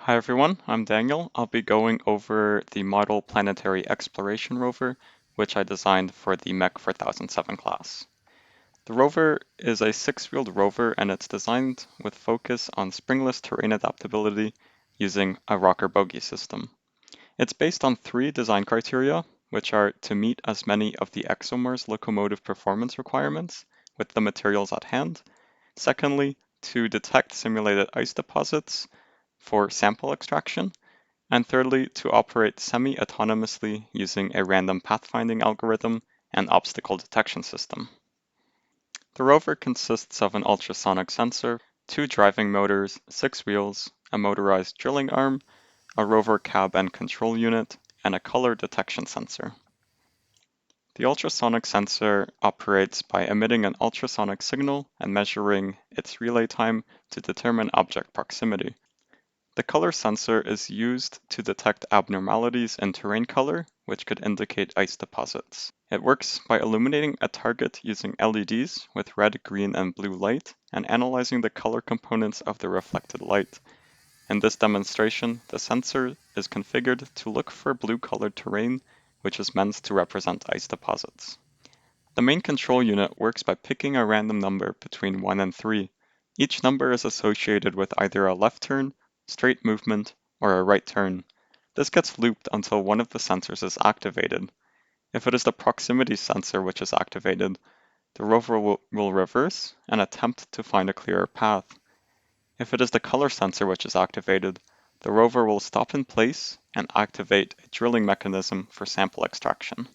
Hi everyone, I'm Daniel. I'll be going over the Model Planetary Exploration rover, which I designed for the MECH 4007 class. The rover is a six-wheeled rover and it's designed with focus on springless terrain adaptability using a rocker bogie system. It's based on three design criteria, which are to meet as many of the ExoMARS locomotive performance requirements with the materials at hand. Secondly, to detect simulated ice deposits for sample extraction, and thirdly, to operate semi-autonomously using a random pathfinding algorithm and obstacle detection system. The rover consists of an ultrasonic sensor, two driving motors, six wheels, a motorized drilling arm, a rover cab and control unit, and a color detection sensor. The ultrasonic sensor operates by emitting an ultrasonic signal and measuring its relay time to determine object proximity. The color sensor is used to detect abnormalities in terrain color, which could indicate ice deposits. It works by illuminating a target using LEDs with red, green, and blue light and analyzing the color components of the reflected light. In this demonstration, the sensor is configured to look for blue-colored terrain, which is meant to represent ice deposits. The main control unit works by picking a random number between 1 and 3. Each number is associated with either a left turn, straight movement, or a right turn. This gets looped until one of the sensors is activated. If it is the proximity sensor which is activated, the rover will reverse and attempt to find a clearer path. If it is the color sensor which is activated, the rover will stop in place and activate a drilling mechanism for sample extraction.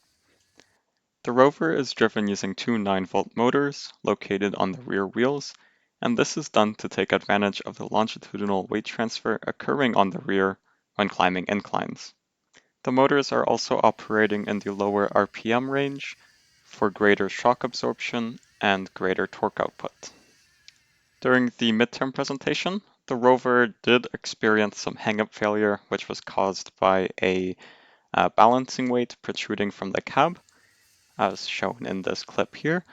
The rover is driven using two 9-volt motors located on the rear wheels, and this is done to take advantage of the longitudinal weight transfer occurring on the rear when climbing inclines. The motors are also operating in the lower RPM range for greater shock absorption and greater torque output. During the midterm presentation, the rover did experience some hang-up failure, which was caused by a balancing weight protruding from the cab, as shown in this clip here.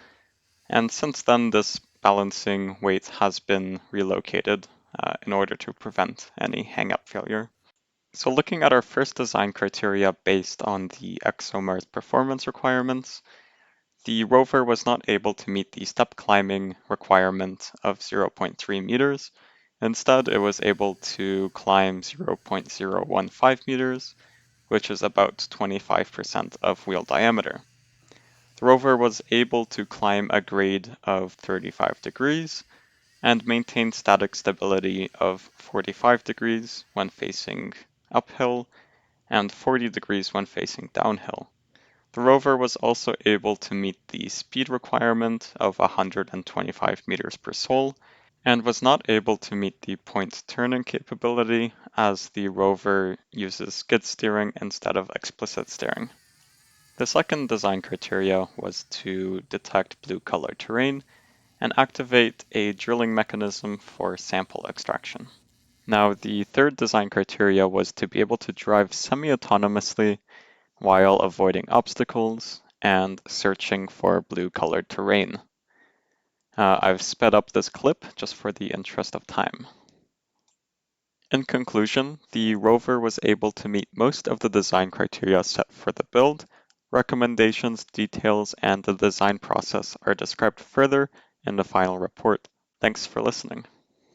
And since then, this balancing weight has been relocated in order to prevent any hang-up failure. So looking at our first design criteria based on the ExoMARS performance requirements, the rover was not able to meet the step climbing requirement of 0.3 meters. Instead, it was able to climb 0.015 meters, which is about 25% of wheel diameter. The rover was able to climb a grade of 35 degrees and maintain static stability of 45 degrees when facing uphill and 40 degrees when facing downhill. The rover was also able to meet the speed requirement of 125 meters per sol and was not able to meet the point turning capability as the rover uses skid steering instead of explicit steering. The second design criteria was to detect blue-colored terrain and activate a drilling mechanism for sample extraction. Now, the third design criteria was to be able to drive semi-autonomously while avoiding obstacles and searching for blue-colored terrain. I've sped up this clip just for the interest of time. In conclusion, the rover was able to meet most of the design criteria set for the build. Recommendations, details, and the design process are described further in the final report. Thanks for listening.